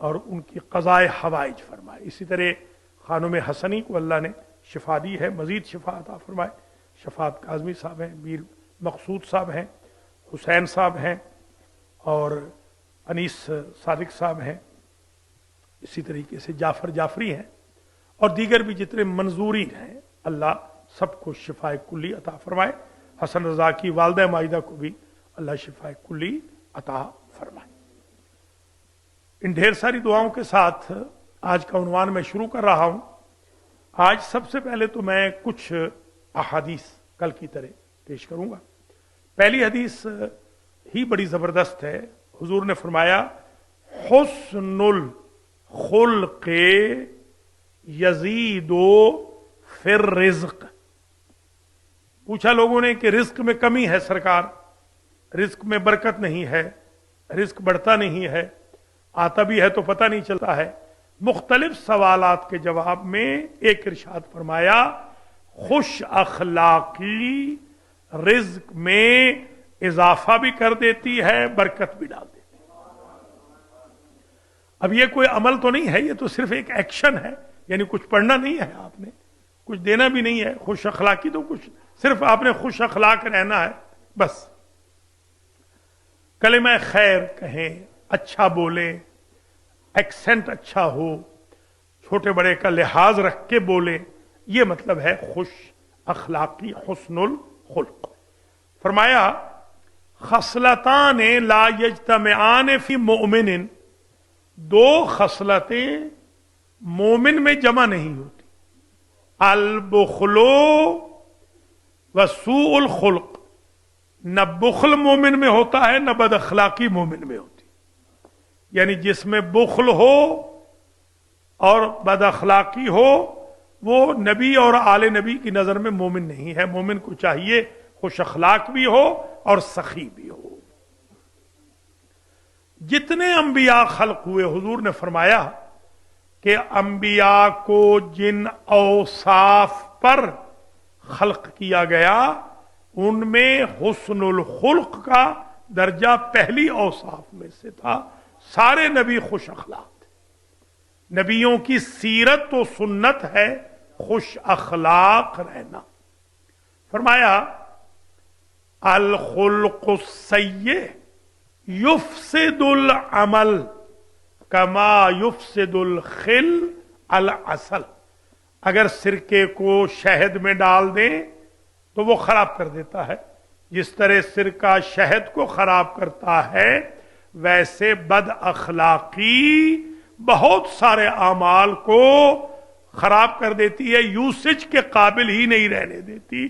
اور ان کی قضائے حوائج فرمائے. اسی طرح خانم حسنی کو اللہ نے شفا دی ہے، مزید شفا عطا فرمائے. شفاعت کاظمی صاحب ہیں، میر مقصود صاحب ہیں، حسین صاحب ہیں اور انیس صادق صاحب ہیں، اسی طریقے سے جعفر جعفری ہیں اور دیگر بھی جتنے منظورین ہیں. اللہ سب کو شفاء کلی عطا فرمائے. حسن رضا کی والدہ ماجدہ کو بھی اللہ شفاء کلی عطا فرمائے. ان ڈھیر ساری دعاؤں کے ساتھ آج کا عنوان میں شروع کر رہا ہوں. آج سب سے پہلے تو میں کچھ احادیث کل کی طرح پیش کروں گا. پہلی حدیث ہی بڑی زبردست ہے. حضور نے فرمایا حسن الخلق یزید فی الرزق. پوچھا لوگوں نے کہ رزق میں کمی ہے سرکار، رزق میں برکت نہیں ہے، رزق بڑھتا نہیں ہے، آتا بھی ہے تو پتہ نہیں چلتا ہے. مختلف سوالات کے جواب میں ایک ارشاد فرمایا خوش اخلاقی رزق میں اضافہ بھی کر دیتی ہے، برکت بھی ڈال دیتی ہے. اب یہ کوئی عمل تو نہیں ہے، یہ تو صرف ایک ایکشن ہے، یعنی کچھ پڑھنا نہیں ہے، آپ نے کچھ دینا بھی نہیں ہے. خوش اخلاقی تو کچھ صرف آپ نے خوش اخلاق رہنا ہے بس. کلمہ خیر کہیں، اچھا بولیں، ایکسنٹ اچھا ہو، چھوٹے بڑے کا لحاظ رکھ کے بولیں، یہ مطلب ہے خوش اخلاقی، حسن الخلق. فرمایا خصلتان لا یجتمعان فی مومن. دو خصلتیں مومن میں جمع نہیں ہوتی. البخل وسوء الخلق. نہ بخل مومن میں ہوتا ہے، نہ بد اخلاقی مومن میں ہوتی. یعنی جس میں بخل ہو اور بد اخلاقی ہو وہ نبی اور آل نبی کی نظر میں مومن نہیں ہے. مومن کو چاہیے خوش اخلاق بھی ہو اور سخی بھی ہو. جتنے انبیاء خلق ہوئے حضور نے فرمایا کہ انبیاء کو جن اوصاف پر خلق کیا گیا ان میں حسن الخلق کا درجہ پہلی اوصاف میں سے تھا. سارے نبی خوش اخلاق تھے. نبیوں کی سیرت و سنت ہے خوش اخلاق رہنا. فرمایا الخلق السیئ یفسد العمل کما یفسد الخل العسل. اگر سرکے کو شہد میں ڈال دیں تو وہ خراب کر دیتا ہے. جس طرح سرکہ شہد کو خراب کرتا ہے ویسے بد اخلاقی بہت سارے اعمال کو خراب کر دیتی ہے، یوسج کے قابل ہی نہیں رہنے دیتی.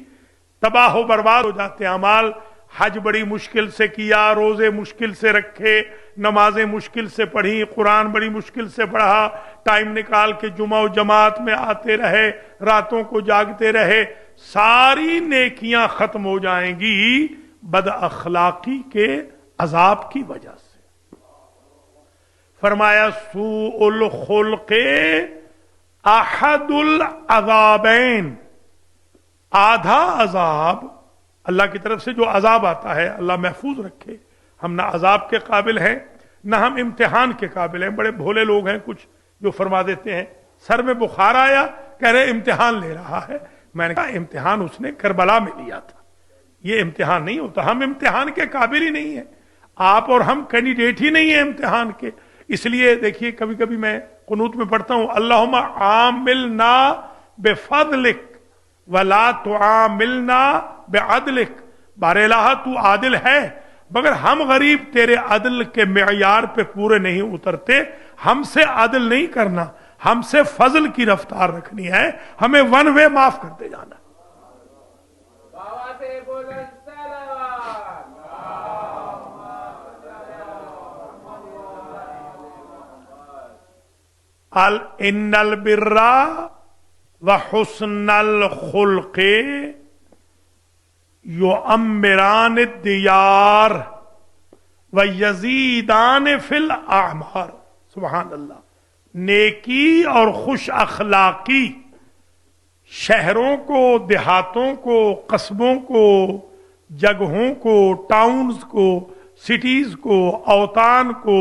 تباہ و برباد ہو جاتے ہیں اعمال. حج بڑی مشکل سے کیا، روزے مشکل سے رکھے، نمازیں مشکل سے پڑھی، قرآن بڑی مشکل سے پڑھا، ٹائم نکال کے جمعہ و جماعت میں آتے رہے، راتوں کو جاگتے رہے، ساری نیکیاں ختم ہو جائیں گی بد اخلاقی کے عذاب کی وجہ سے. فرمایا سوء الخلق احد العذابین. آدھا عذاب اللہ کی طرف سے جو عذاب آتا ہے، اللہ محفوظ رکھے. ہم نہ عذاب کے قابل ہیں نہ ہم امتحان کے قابل ہیں. بڑے بھولے لوگ ہیں کچھ جو فرما دیتے ہیں سر میں بخار آیا کہہ رہے امتحان لے رہا ہے. میں نے کہا امتحان اس نے کربلا میں لیا تھا، یہ امتحان نہیں ہوتا. ہم امتحان کے قابل ہی نہیں ہیں. آپ اور ہم کینڈیڈیٹ ہی نہیں ہیں امتحان کے. اس لیے دیکھیے کبھی کبھی میں قنوت میں پڑھتا ہوں اللہم عاملنا بفضلک ولا تعاملنا بعدلک. بار الہ تو عادل ہے مگر ہم غریب تیرے عدل کے معیار پہ پورے نہیں اترتے. ہم سے عدل نہیں کرنا، ہم سے فضل کی رفتار رکھنی ہے، ہمیں ون وے معاف کرتے جانا. ان البر وحسن الخلق یعمران الدیار ویزیدان فی الاعمار. سبحان اللہ. نیکی اور خوش اخلاقی شہروں کو، دیہاتوں کو، قصبوں کو، جگہوں کو، ٹاؤنز کو، سٹیز کو، اوطان کو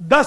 10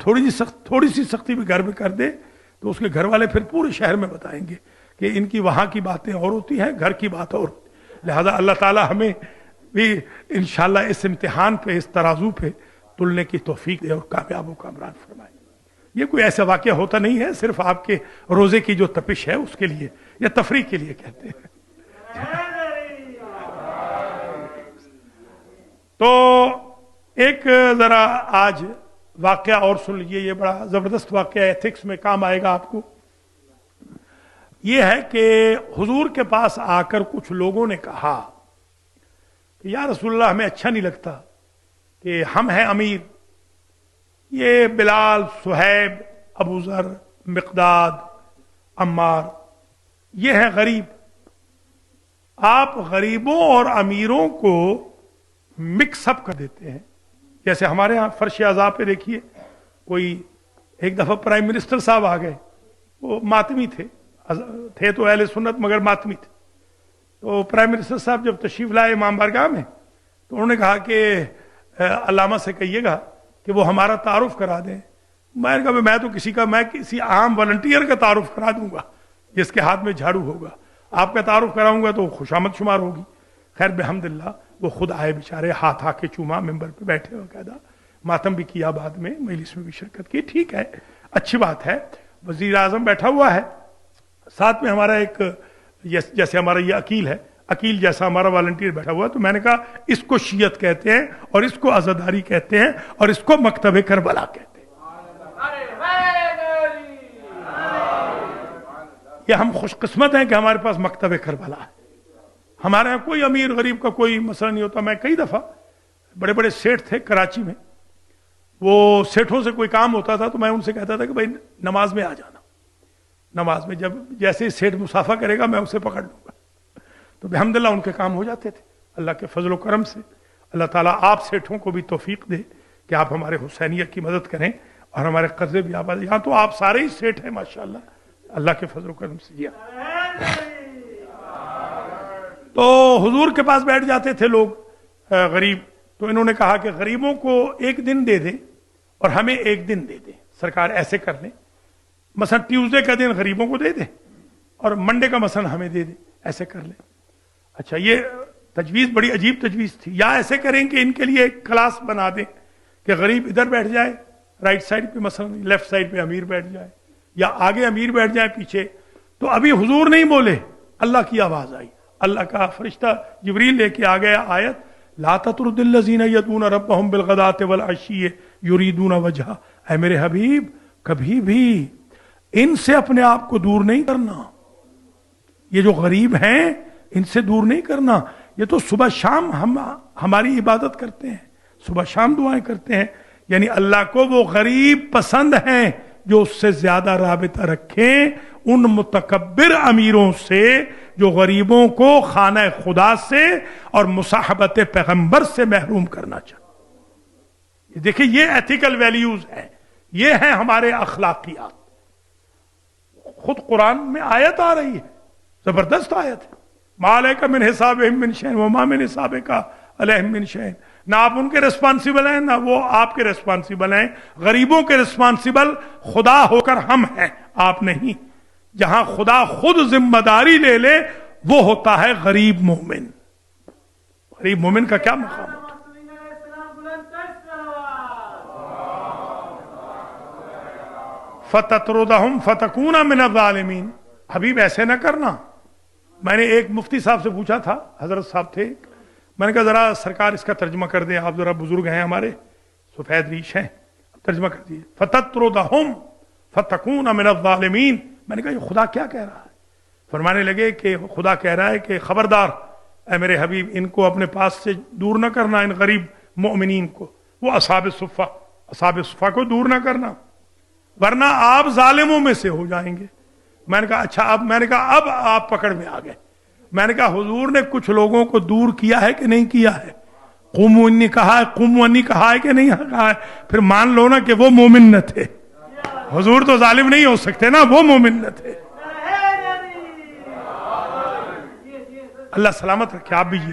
تھوڑی سی سختی بھی گھر میں کر دے تو اس کے گھر والے پھر پورے شہر میں بتائیں گے کہ ان کی وہاں کی باتیں اور ہوتی ہیں، گھر کی بات اور ہوتی ہے۔ لہذا اللہ تعالی ہمیں بھی انشاءاللہ اس امتحان پہ، اس ترازو پہ تلنے کی توفیق دے اور کامیاب و کامران فرمائے۔ یہ کوئی ایسا واقعہ ہوتا نہیں ہے، صرف آپ کے روزے کی جو تپش ہے اس کے لیے یا تفریح کے لیے کہتے ہیں۔ تو ایک ذرا آج واقعہ اور سن لیجیے، یہ بڑا زبردست واقعہ ایتھکس میں کام آئے گا آپ کو۔ یہ ہے کہ حضور کے پاس آ کر کچھ لوگوں نے کہا کہ یا رسول اللہ ہمیں اچھا نہیں لگتا کہ ہم ہیں امیر، یہ بلال، صہیب، ابو ذر، مقداد، عمار یہ ہیں غریب، آپ غریبوں اور امیروں کو مکس اپ کر دیتے ہیں۔ جیسے ہمارے ہاں فرش عذاب پہ دیکھیے، کوئی ایک دفعہ پرائم منسٹر صاحب آ گئے، وہ ماتمی تھے تو اہل سنت مگر ماتمی تھے۔ تو پرائم منسٹر صاحب جب تشریف لائے امام بارگاہ میں تو انہوں نے کہا کہ علامہ سے کہیے گا کہ وہ ہمارا تعارف کرا دیں۔ میں نے کہا میں کسی عام والنٹیئر کا تعارف کرا دوں گا جس کے ہاتھ میں جھاڑو ہوگا، آپ کا تعارف کراؤں گا تو خوشامد شمار ہوگی۔ خیر بحمداللہ وہ خود آئے بیچارے، ہاتھ آ کے چوما، ممبر پہ بیٹھے باقاعدہ، ماتم بھی کیا، بعد میں مجلس میں بھی شرکت کی۔ ٹھیک ہے، اچھی بات ہے۔ وزیر اعظم بیٹھا ہوا ہے، ساتھ میں ہمارا ایک جیسے ہمارا یہ عقیل ہے، عقیل جیسا ہمارا والنٹیئر بیٹھا ہوا ہے۔ تو میں نے کہا اس کو شیعت کہتے ہیں اور اس کو عزاداری کہتے ہیں اور اس کو مکتب کربلا کہتے ہیں۔ یہ ہم خوش قسمت ہیں کہ ہمارے پاس مکتب کربلا ہے۔ ہمارے یہاں کوئی امیر غریب کا کوئی مسئلہ نہیں ہوتا۔ میں کئی دفعہ، بڑے بڑے سیٹھ تھے کراچی میں، وہ سیٹھوں سے کوئی کام ہوتا تھا تو میں ان سے کہتا تھا کہ بھائی نماز میں آ جانا، نماز میں جب جیسے سیٹھ مسافہ کرے گا میں اسے پکڑ لوں گا۔ تو الحمدللہ ان کے کام ہو جاتے تھے اللہ کے فضل و کرم سے۔ اللہ تعالیٰ آپ سیٹھوں کو بھی توفیق دے کہ آپ ہمارے حسینیت کی مدد کریں اور ہمارے قرضے بھی آباد۔ یہاں تو آپ سارے ہی سیٹھ ہیں ماشاءاللہ، اللہ کے فضل و کرم سے۔ جی تو حضور کے پاس بیٹھ جاتے تھے لوگ غریب، تو انہوں نے کہا کہ غریبوں کو ایک دن دے دیں اور ہمیں ایک دن دے دیں۔ سرکار ایسے کر لیں، مثلا ٹیوزڈے کا دن غریبوں کو دے دیں اور منڈے کا مثلا ہمیں دے دیں، ایسے کر لیں۔ اچھا، یہ تجویز بڑی عجیب تجویز تھی۔ یا ایسے کریں کہ ان کے لیے ایک کلاس بنا دیں کہ غریب ادھر بیٹھ جائے رائٹ سائڈ پہ، مثلا لیفٹ سائڈ پہ امیر بیٹھ جائے، یا آگے امیر بیٹھ جائے پیچھے۔ تو ابھی حضور نہیں بولے، اللہ کی آواز آئی، اللہ کا فرشتہ جبریل لے کے آ گیا آیت، لا تطرد الذین یدعون ربهم بالغداۃ والعشی یریدون وجہہ۔ اے میرے حبیب، کبھی بھی ان سے اپنے آپ کو دور نہیں کرنا، یہ جو غریب ہیں ان سے دور نہیں کرنا۔ یہ تو صبح شام ہماری عبادت کرتے ہیں، صبح شام دعائیں کرتے ہیں، یعنی اللہ کو وہ غریب پسند ہیں جو اس سے زیادہ رابطہ رکھیں ان متکبر امیروں سے جو غریبوں کو خانہ خدا سے اور مصاحبت پیغمبر سے محروم کرنا چاہتے۔ دیکھیں یہ ایتھیکل ویلیوز ہیں، یہ ہیں ہمارے اخلاقیات۔ خود قرآن میں آیت آ رہی ہے، زبردست آیت ہے، ما علیک من حسابہم من شیء وما من حسابک علیہم من شیء۔ نہ آپ ان کے ریسپانسیبل ہیں نہ وہ آپ کے ریسپانسیبل ہیں۔ غریبوں کے ریسپانسیبل خدا ہو کر ہم ہیں، آپ نہیں۔ جہاں خدا خود ذمہ داری لے لے وہ ہوتا ہے غریب مومن۔ غریب مومن کا کیا مقام ہوتا ہے؟ فَتَطْرُدَهُمْ فَتَكُونَ مِنَ الظَّالِمِينَ۔ حبیب ایسے نہ کرنا۔ میں نے ایک مفتی صاحب سے پوچھا تھا، حضرت صاحب تھے، میں نے کہا ذرا سرکار اس کا ترجمہ کر دیں، آپ ذرا بزرگ ہیں ہمارے، سفید ریش ہیں، ترجمہ کر دیجیے۔ فَتَطْرُدَهُمْ فَتَكُونَ مِنَ الظَّالِمِينَ۔ میں نے کہا یہ خدا کیا کہہ رہا ہے؟ فرمانے لگے کہ خدا کہہ رہا ہے کہ خبردار اے میرے حبیب، ان کو اپنے پاس سے دور نہ کرنا، ان غریب مؤمنین کو، وہ اصحاب صفہ کو دور نہ کرنا، ورنہ آپ ظالموں میں سے ہو جائیں گے۔ میں نے کہا اچھا، اب آپ پکڑ میں آ گئے۔ میں نے کہا حضور نے کچھ لوگوں کو دور کیا ہے کہ نہیں کیا ہے؟ قوموا انی کہا ہے، قوموا انی کہا ہے کہ نہیں کہا ہے؟ پھر مان لو نا کہ وہ مومن نہ تھے۔ حضور تو ظالم نہیں ہو سکتے نا، وہ مومن نہ تھے۔ اللہ سلامت رکھے، آپ بھی جی۔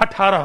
18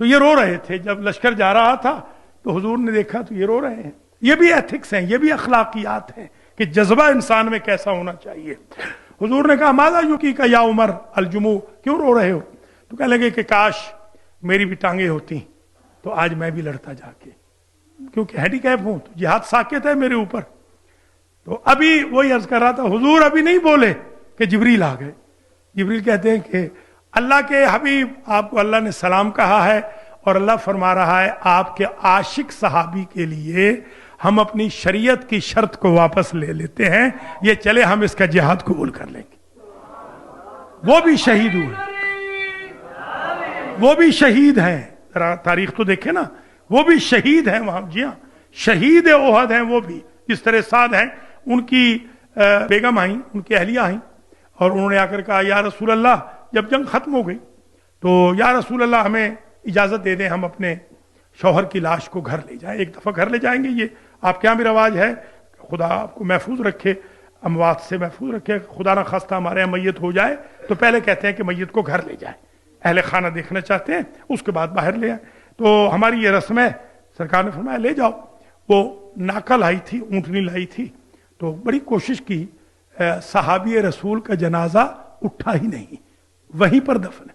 تو یہ رو رہے تھے جب لشکر جا رہا تھا تو حضور نے دیکھا تو یہ رو رہے ہیں. یہ بھی ایتھکس ہیں, یہ بھی اخلاقیات ہیں کہ جذبہ انسان میں کیسا ہونا چاہیے. حضور نے کہا ماذا یوکی کا یا عمر الجموع, کیوں رو رہے ہو؟ تو کہنے لگے کہ کاش میری بھی ٹانگیں ہوتی تو آج میں بھی لڑتا جا کے, کیونکہ ہینڈی کیپ ہوں تو جہاد ساکت ہے میرے اوپر. تو ابھی وہی عرض کر رہا تھا, حضور ابھی نہیں بولے کہ جبریل آ گئے. جبریل کہتے ہیں کہ اللہ کے حبیب آپ کو اللہ نے سلام کہا ہے اور اللہ فرما رہا ہے آپ کے عاشق صحابی کے لیے ہم اپنی شریعت کی شرط کو واپس لے لیتے ہیں, یہ چلے ہم اس کا جہاد قبول کر لیں گے. وہ بھی شہید ہوئے, وہ بھی شہید ہیں, تاریخ تو دیکھیں نا, وہ بھی شہید ہیں وہاں. جی ہاں, شہید احد ہیں وہ بھی. جس طرح سعد ہیں, ان کی بیگم آئیں, ان کی اہلیہ آئیں اور انہوں نے آ کر کہا یا رسول اللہ, جب جنگ ختم ہو گئی تو یا رسول اللہ ہمیں اجازت دے دیں ہم اپنے شوہر کی لاش کو گھر لے جائیں, ایک دفعہ گھر لے جائیں گے, یہ آپ کے یہاں بھی رواج ہے, خدا آپ کو محفوظ رکھے, اموات سے محفوظ رکھے, خدا نہ خواستہ ہمارے یہاں میت ہو جائے تو پہلے کہتے ہیں کہ میت کو گھر لے جائیں, اہل خانہ دیکھنا چاہتے ہیں, اس کے بعد باہر لے آئیں. تو ہماری یہ رسم ہے. سرکار نے فرمایا لے جاؤ. وہ ناکہ لائی تھی, اونٹنی لائی تھی, تو بڑی کوشش کی, صحابی رسول کا جنازہ اٹھا ہی نہیں, وہیں پر دفن ہے,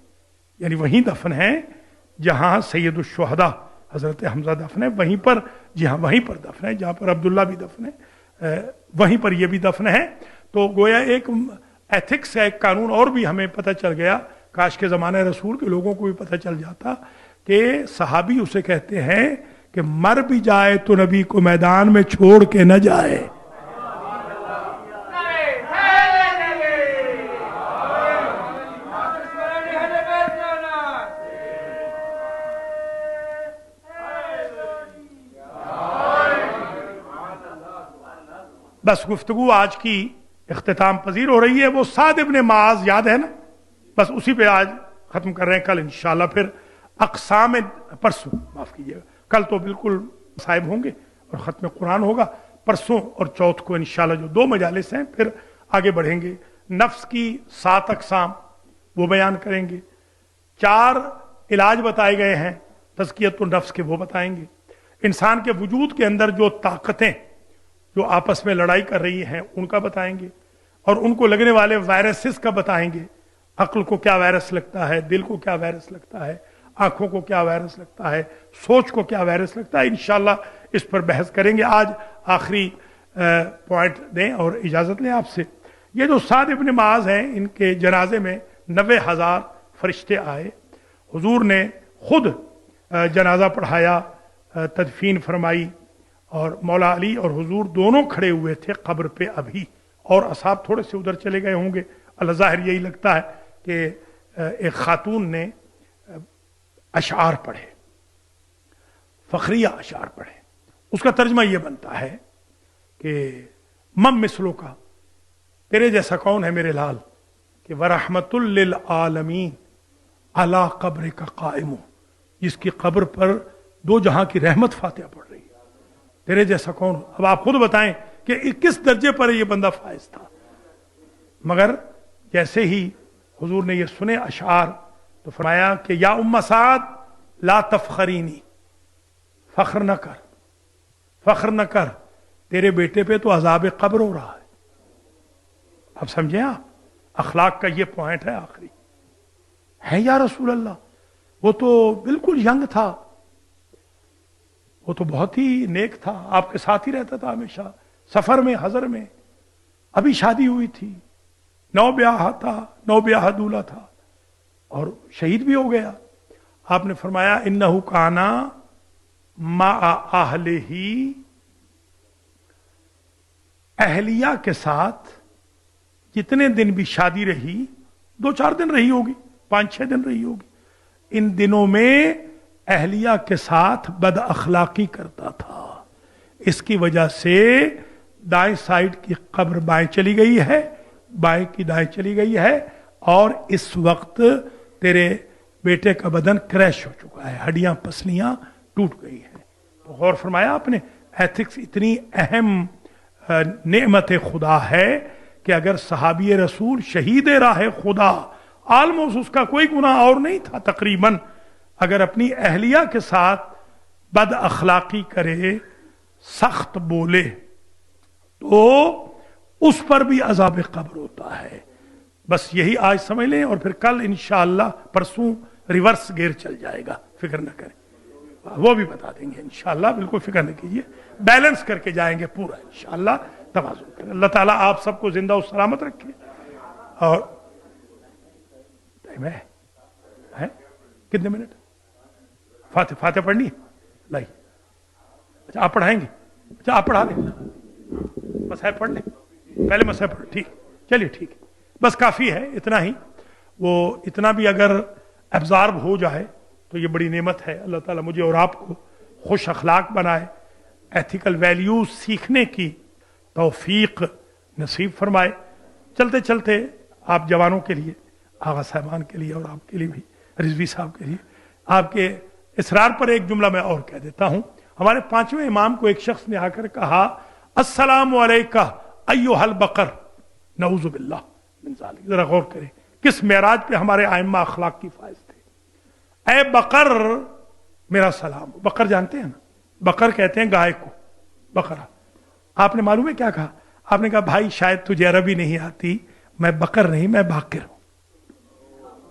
یعنی وہیں دفن ہے جہاں سید الشہداء حضرت حمزہ دفن ہے, وہیں پر, جی ہاں وہیں پر دفن ہے جہاں پر عبداللہ بھی دفن ہے, وہیں پر یہ بھی دفن ہے. تو گویا ایک ایتھکس ہے, ایک قانون اور بھی ہمیں پتہ چل گیا. کاش کے زمانہ رسول کے لوگوں کو بھی پتہ چل جاتا کہ صحابی اسے کہتے ہیں کہ مر بھی جائے تو نبی کو میدان میں چھوڑ کے نہ جائے. بس گفتگو آج کی اختتام پذیر ہو رہی ہے. وہ سعد ابن معاذ یاد ہے نا, بس اسی پہ آج ختم کر رہے ہیں. کل انشاءاللہ پھر اقسام, پرسوں معاف کیجیے گا, کل تو بالکل صاحب ہوں گے اور ختم قرآن ہوگا. پرسوں اور چوتھ کو انشاءاللہ جو 2 مجالس ہیں پھر آگے بڑھیں گے. نفس کی 7 اقسام وہ بیان کریں گے. 4 علاج بتائے گئے ہیں تزکیۃ النفس کے, وہ بتائیں گے. انسان کے وجود کے اندر جو طاقتیں جو آپس میں لڑائی کر رہی ہیں ان کا بتائیں گے, اور ان کو لگنے والے وائرسز کا بتائیں گے. عقل کو کیا وائرس لگتا ہے, دل کو کیا وائرس لگتا ہے, آنکھوں کو کیا وائرس لگتا ہے, سوچ کو کیا وائرس لگتا ہے. انشاءاللہ اس پر بحث کریں گے. آج آخری پوائنٹ دیں اور اجازت لیں آپ سے. یہ جو سعد ابن معاذ ہیں, ان کے جنازے میں 90,000 فرشتے آئے. حضور نے خود جنازہ پڑھایا, تدفین فرمائی, اور مولا علی اور حضور دونوں کھڑے ہوئے تھے قبر پہ ابھی, اور اصحاب تھوڑے سے ادھر چلے گئے ہوں گے. اللہ ظاہر یہی لگتا ہے کہ ایک خاتون نے اشعار پڑھے, فخریہ اشعار پڑھے. اس کا ترجمہ یہ بنتا ہے کہ مم مثلوں کا, تیرے جیسا کون ہے میرے لال, کہ ورحمۃ للعالمین علی قبر کا قائم, جس کی قبر پر 2 جہاں کی رحمت فاتحہ پڑھ رہی ہے. تیرے جیسا کون. اب آپ خود بتائیں کہ کس درجے پر یہ بندہ فائز تھا. مگر جیسے ہی حضور نے یہ سنے اشعار تو فرمایا کہ یا ام سعد لا تفخرینی, فخر نہ کر, فخر نہ کر, تیرے بیٹے پہ تو عذاب قبر ہو رہا ہے. اب سمجھیں آپ, اخلاق کا یہ پوائنٹ ہے آخری. ہے یا رسول اللہ, وہ تو بالکل ینگ تھا, وہ تو بہت ہی نیک تھا, آپ کے ساتھ ہی رہتا تھا ہمیشہ, سفر میں حضر میں, ابھی شادی ہوئی تھی, 9 بیاہ تھا, 9 بیاہ دولہا تھا, اور شہید بھی ہو گیا. آپ نے فرمایا انہو کانا مع اہلہ, اہلیہ کے ساتھ جتنے دن بھی شادی رہی, 2-4 دن رہی ہوگی, 5-6 دن رہی ہوگی, ان دنوں میں اہلیہ کے ساتھ بد اخلاقی کرتا تھا. اس کی وجہ سے دائیں سائڈ کی قبر بائیں چلی گئی ہے, بائیں کی دائیں چلی گئی ہے, اور اس وقت تیرے بیٹے کا بدن کریش ہو چکا ہے, ہڈیاں پسلیاں ٹوٹ گئی ہیں. تو غور فرمایا آپ نے, ایتھکس اتنی اہم نعمت خدا ہے کہ اگر صحابی رسول شہید راہ خدا, آلموس اس کا کوئی گناہ اور نہیں تھا تقریباً, اگر اپنی اہلیہ کے ساتھ بد اخلاقی کرے، سخت بولے، تو اس پر بھی عذاب قبر ہوتا ہے. بس یہی آج سمجھ لیں، اور پھر کل انشاءاللہ پرسوں ریورس گیئر چل جائے گا، فکر نہ کریں، وہ بھی بتا دیں گے انشاءاللہ. بالکل فکر نہ کیجیے، بیلنس کر کے جائیں گے پورا انشاءاللہ. توازن کریں. اللہ تعالیٰ آپ سب کو زندہ و سلامت رکھے. اور ٹائم ہے کتنے منٹ؟ فاتح پڑھنی ہے؟ لائی. اچھا آپ پڑھائیں گے؟ اچھا آپ پڑھا لیں، مسائب پڑھ لیں پہلے، مسائب پڑھ. ٹھیک، چلیے ٹھیک ہے، بس کافی ہے اتنا ہی. وہ اتنا بھی اگر ایبزارب ہو جائے تو یہ بڑی نعمت ہے. اللہ تعالیٰ مجھے اور آپ کو خوش اخلاق بنائے، ایتھیکل ویلیوز سیکھنے کی توفیق نصیب فرمائے. چلتے چلتے آپ جوانوں کے لیے، آغا صاحبان کے لیے، اور آپ کے لیے بھی، رضوی صاحب کے لیے، آپ کے اصرار پر ایک جملہ میں اور کہہ دیتا ہوں. ہمارے 5ویں امام کو ایک شخص نے آ کر کہا، السلام علیکہ ایھا البقر، نعوذ باللہ من ذالک. ذرا غور کریں کس معراج پہ ہمارے ائمہ اخلاق کی فائز تھے. اے بقر میرا سلام. بقر جانتے ہیں نا، بقر کہتے ہیں گائے کو، بقرہ. آپ نے معلوم ہے کیا کہا؟ آپ نے کہا بھائی شاید تجھے عربی نہیں آتی، میں بقر نہیں میں باقر ہوں.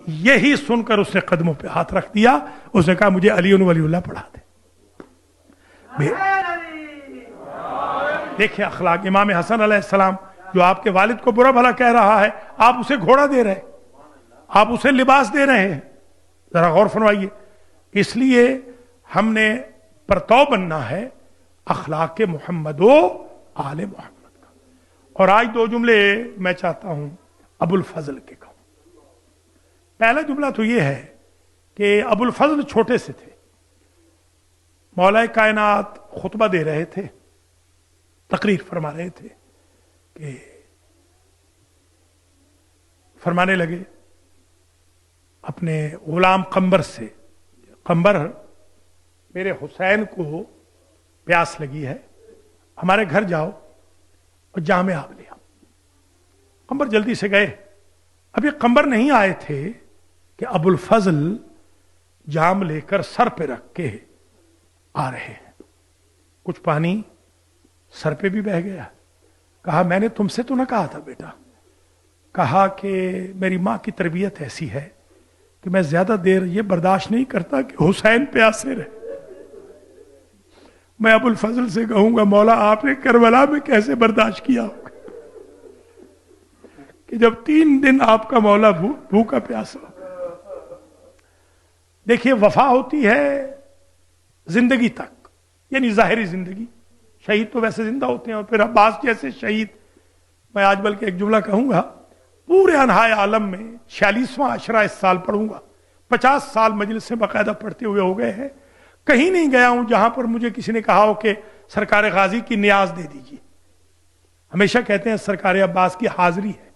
یہی سن کر اس نے قدموں پہ ہاتھ رکھ دیا. اس نے کہا مجھے علی ولی اللہ پڑھا دے. دیکھیں اخلاق. امام حسن علیہ السلام جو آپ کے والد کو برا بھلا کہہ رہا ہے، آپ اسے گھوڑا دے رہے، آپ اسے لباس دے رہے ہیں. ذرا غور فرمائیے. اس لیے ہم نے پرتو بننا ہے اخلاق محمد و آل محمد کا. اور آج 2 جملے میں چاہتا ہوں ابو الفضل کے کہوں. پہلا جملہ تو یہ ہے کہ ابو الفضل چھوٹے سے تھے، مولا کائنات خطبہ دے رہے تھے، تقریر فرما رہے تھے کہ فرمانے لگے اپنے غلام قمبر سے، قمبر میرے حسین کو پیاس لگی ہے، ہمارے گھر جاؤ اور جام آب لے آؤ. قمبر جلدی سے گئے. ابھی قمبر نہیں آئے تھے کہ ابو الفضل جام لے کر سر پہ رکھ کے آ رہے ہیں. کچھ پانی سر پہ بھی بہہ گیا. کہا میں نے تم سے تو نہ کہا تھا بیٹا. کہا کہ میری ماں کی تربیت ایسی ہے کہ میں زیادہ دیر یہ برداشت نہیں کرتا کہ حسین پیاسے رہے. میں ابو الفضل سے کہوں گا مولا آپ نے کربلا میں کیسے برداشت کیا ہوگا کہ جب 3 دن آپ کا مولا بھوکا پیاسا ہو. دیکھیے وفا ہوتی ہے زندگی تک، یعنی ظاہری زندگی. شہید تو ویسے زندہ ہوتے ہیں، اور پھر عباس جیسے شہید. میں آج بلکہ ایک جملہ کہوں گا، پورے انحائے عالم میں 46واں عشرہ اس سال پڑھوں گا. 50 سال مجلس سے باقاعدہ پڑھتے ہوئے ہو گئے ہیں. کہیں نہیں گیا ہوں جہاں پر مجھے کسی نے کہا ہو کہ سرکار غازی کی نیاز دے دیجیے. ہمیشہ کہتے ہیں سرکار عباس کی حاضری ہے،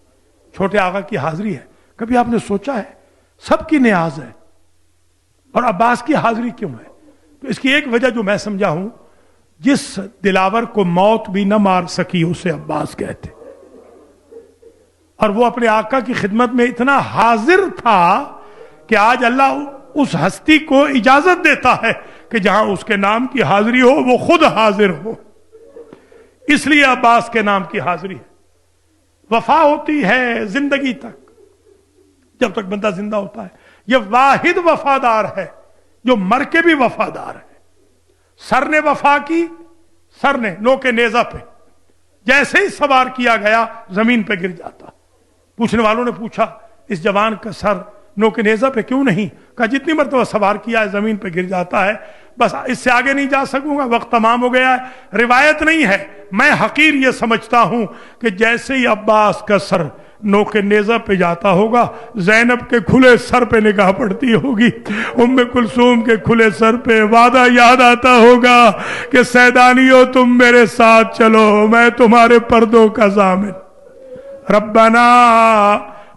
چھوٹے آقا کی حاضری ہے. کبھی آپ نے سوچا ہے سب کی نیاز ہے اور عباس کی حاضری کیوں ہے؟ تو اس کی ایک وجہ جو میں سمجھا ہوں، جس دلاور کو موت بھی نہ مار سکی اسے عباس کہتے، اور وہ اپنے آقا کی خدمت میں اتنا حاضر تھا کہ آج اللہ اس ہستی کو اجازت دیتا ہے کہ جہاں اس کے نام کی حاضری ہو وہ خود حاضر ہو. اس لیے عباس کے نام کی حاضری ہے. وفا ہوتی ہے زندگی تک، جب تک بندہ زندہ ہوتا ہے. یہ واحد وفادار ہے جو مر کے بھی وفادار ہے. سر نے وفا کی، سر نے نوکے نیزہ پہ جیسے ہی سوار کیا گیا زمین پہ گر جاتا. پوچھنے والوں نے پوچھا اس جوان کا سر نوکے نیزہ پہ کیوں نہیں؟ کہا جتنی مرتبہ سوار کیا ہے زمین پہ گر جاتا ہے، بس اس سے آگے نہیں جا سکوں گا، وقت تمام ہو گیا ہے. روایت نہیں ہے، میں حقیر یہ سمجھتا ہوں کہ جیسے ہی عباس کا سر نوکے نیزہ پہ جاتا ہوگا، زینب کے کھلے سر پہ نگاہ پڑتی ہوگی، ام کلثوم کے کھلے سر پہ وعدہ یاد آتا ہوگا کہ سیدانیو تم میرے ساتھ چلو، میں تمہارے پردوں کا ضامن. ربنا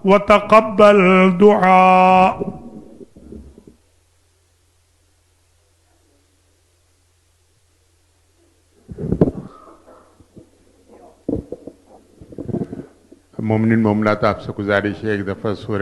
وتقبل دعا. مومنین مومنات، آپ سے گزارش ہے ایک دفعہ سورہ